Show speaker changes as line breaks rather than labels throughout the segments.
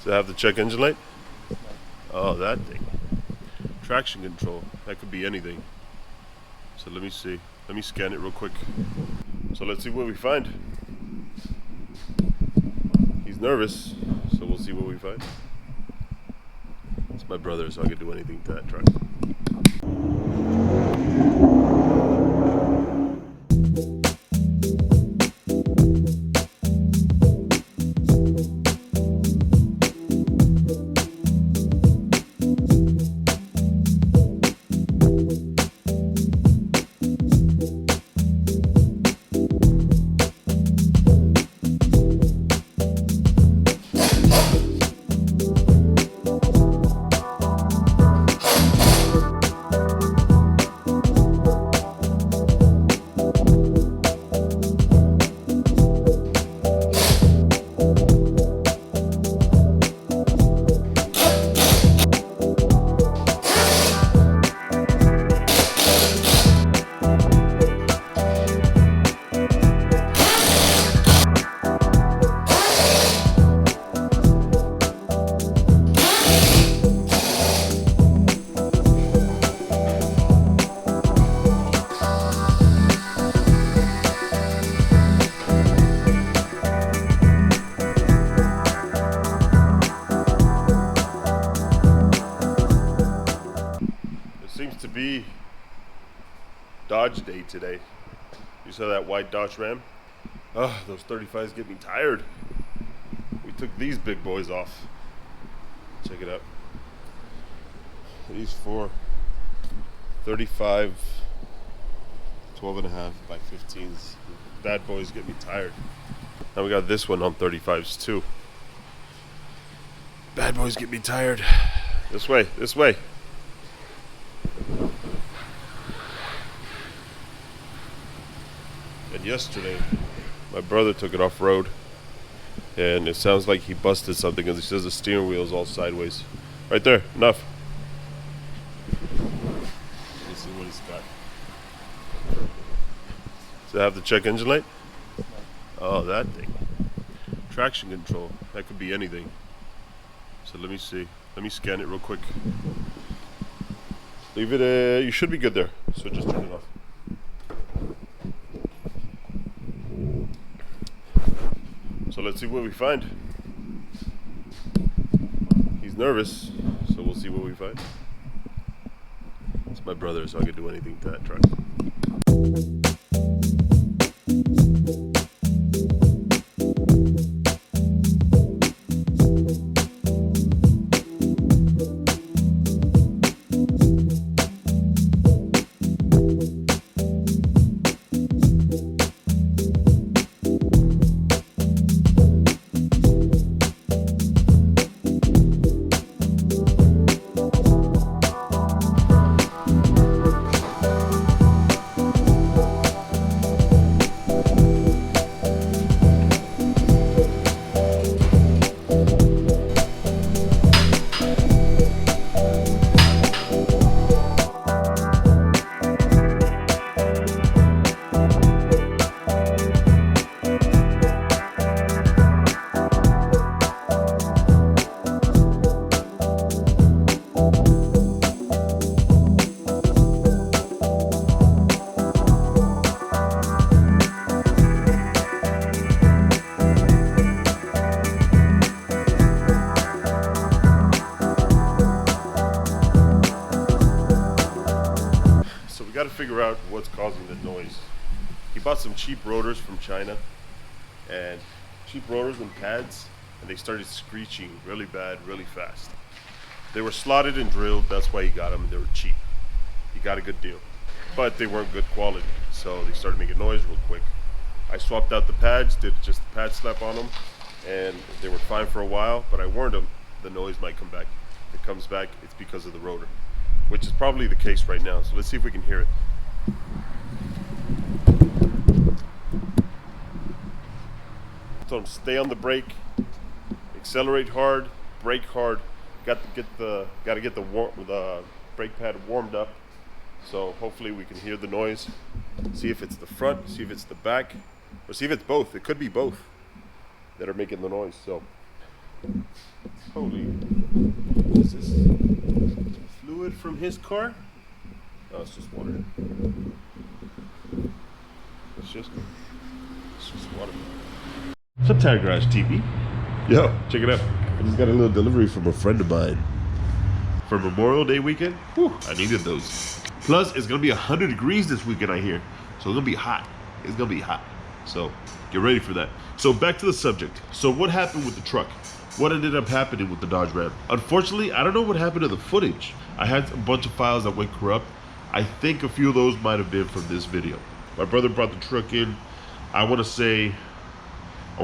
Does it have the check engine light? Oh, that thing. Traction control. That could be anything. So let me see. Let me scan it real quick. So let's see what we find. He's nervous, so we'll see what we find. It's my brother, so I can do anything to that truck. Seems to be Dodge day today. You saw that white Dodge Ram? Oh, those 35s get me tired. We took these big boys off. Check it out. These four 35 12.5 by 15s. Bad boys get me tired. Now we got this one on 35s too. Bad boys get me tired. This way, this way. And yesterday, my brother took it off road, and it sounds like he busted something because he says the steering wheel is all sideways. Right there, enough. Let's see what he's got. Does it have the check engine light? Oh, that thing. Traction control. That could be anything. So let me see. Let me scan it real quick. Leave it, you should be good there. So just turn it off. So let's see what we find. He's nervous, so we'll see what we find. It's my brother, so I can do anything to that truck. Got to figure out what's causing the noise. He bought some cheap rotors from China, and cheap rotors and pads, and they started screeching really bad, really fast. They were slotted and drilled, that's why he got them, and they were cheap. He got a good deal, but they weren't good quality, so they started making noise real quick. I swapped out the pads, did just the pad slap on them, and they were fine for a while, but I warned him the noise might come back. If it comes back, it's because of the rotor, which is probably the case right now. So let's see if we can hear it. So stay on the brake, accelerate hard, brake hard. Got to get the brake pad warmed up. So hopefully we can hear the noise. See if it's the front, see if it's the back, or see if it's both. It could be both that are making the noise. So Holy, is this fluid from his car? Oh, it's just water. It's just water. What's up, Tire Garage TV? Yo, check it out. I just got a little delivery from a friend of mine. For Memorial Day weekend, whew, I needed those. Plus, it's gonna be 100 degrees this weekend, I hear. So it's gonna be hot. It's gonna be hot. So get ready for that. So back to the subject. So what happened with the truck? What ended up happening with the Dodge Ram? Unfortunately, I don't know what happened to the footage. I had a bunch of files that went corrupt. I think a few of those might have been from this video. My brother brought the truck in, I wanna say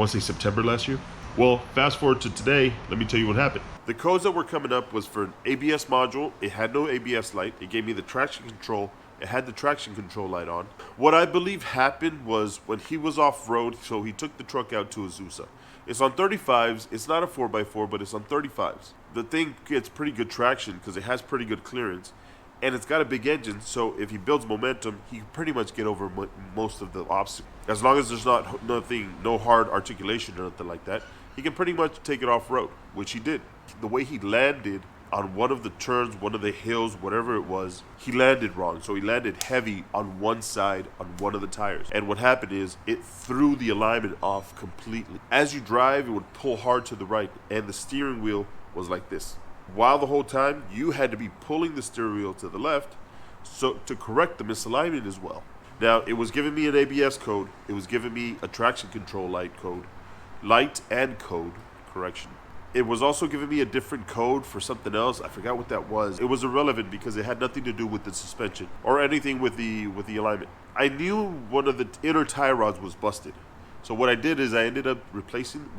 September last year. Well, fast forward to today, let me tell you what happened. The codes that were coming up was for an ABS module. It had no ABS light. It gave me the traction control. It had the traction control light on. What I believe happened was when he was off road, so he took the truck out to Azusa. It's on 35s. It's not a 4x4, but it's on 35s. The thing gets pretty good traction because it has pretty good clearance. And it's got a big engine, so if he builds momentum, he can pretty much get over most of the obstacles. As long as there's no hard articulation or nothing like that, he can pretty much take it off-road, which he did. The way he landed on one of the turns, one of the hills, whatever it was, he landed wrong. So he landed heavy on one side, on one of the tires. And what happened is, it threw the alignment off completely. As you drive, it would pull hard to the right, and the steering wheel was like this. While the whole time, you had to be pulling the steering wheel to the left so to correct the misalignment as well. Now, it was giving me an ABS code. It was giving me a traction control light code. Light and code, correction. It was also giving me a different code for something else. I forgot what that was. It was irrelevant because it had nothing to do with the suspension or anything with the alignment. I knew one of the inner tie rods was busted. So what I did is I ended up replacing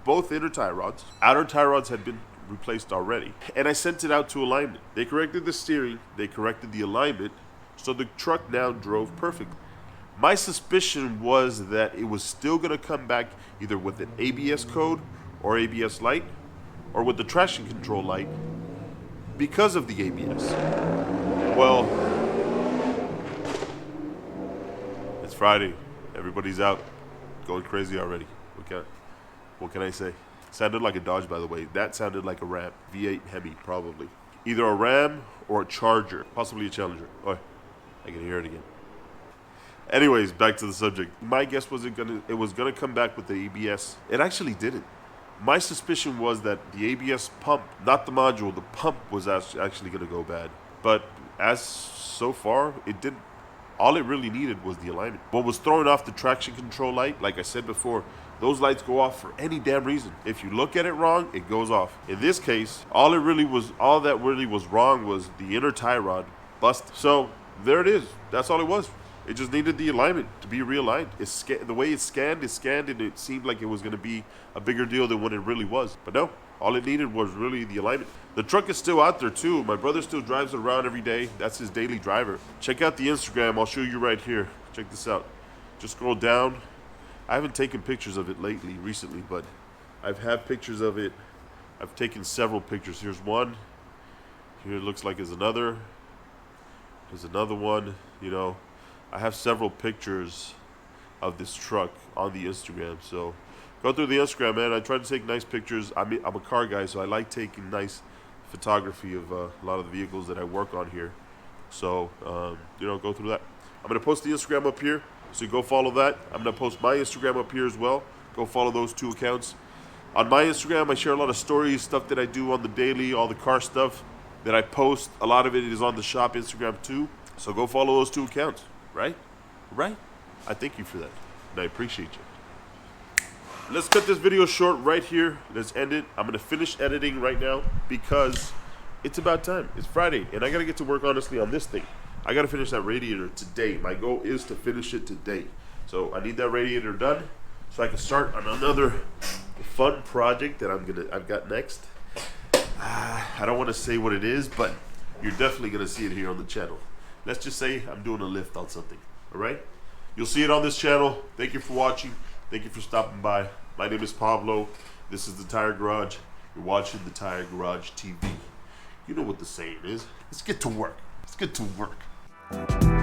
both inner tie rods. Outer tie rods had been replaced already. And I sent it out to alignment. They corrected the steering, they corrected the alignment, so the truck now drove perfectly. My suspicion was that it was still going to come back either with an ABS code or ABS light or with the traction control light because of the ABS. Well, it's Friday. Everybody's out going crazy already. What can I say? Sounded like a Dodge, by the way. That sounded like a Ram. V8 Hemi, probably. Either a Ram or a Charger. Possibly a Challenger. Oh, I can hear it again. Anyways, back to the subject. My guess was it was gonna come back with the ABS. It actually didn't. My suspicion was that the ABS pump, not the module, the pump was actually gonna go bad. But as so far, it didn't. All it really needed was the alignment. What was throwing off the traction control light, like I said before, those lights go off for any damn reason. If you look at it wrong, it goes off. In this case, all that really was wrong was the inner tie rod busted. So there it is. That's all it was. It just needed the alignment to be realigned. The way it scanned, and it seemed like it was going to be a bigger deal than what it really was. But no, all it needed was really the alignment. The truck is still out there too. My brother still drives it around every day. That's his daily driver. Check out the Instagram. I'll show you right here. Check this out. Just scroll down. I haven't taken pictures of it recently, but I've had pictures of it. I've taken several pictures. Here's one. Here it looks like there's another. There's another one, you know. I have several pictures of this truck on the Instagram. So go through the Instagram, man. I try to take nice pictures. I'm a car guy, so I like taking nice photography of a lot of the vehicles that I work on here. So, you know, go through that. I'm going to post the Instagram up here, so you go follow that. I'm going to post my Instagram up here as well. Go follow those two accounts. On my Instagram, I share a lot of stories, stuff that I do on the daily, all the car stuff that I post. A lot of it is on the shop Instagram too. So go follow those two accounts. Right? I thank you for that, and I appreciate you. Let's cut this video short right here. Let's end it. I'm going to finish editing right now because it's about time. It's Friday, and I got to get to work, honestly, on this thing. I got to finish that radiator today. My goal is to finish it today. So I need that radiator done so I can start on another fun project that I've got next. I don't want to say what it is, but you're definitely going to see it here on the channel. Let's just say I'm doing a lift on something, all right? You'll see it on this channel. Thank you for watching. Thank you for stopping by. My name is Pablo. This is The Tire Garage. You're watching The Tire Garage TV. You know what the saying is. Let's get to work. Let's get to work.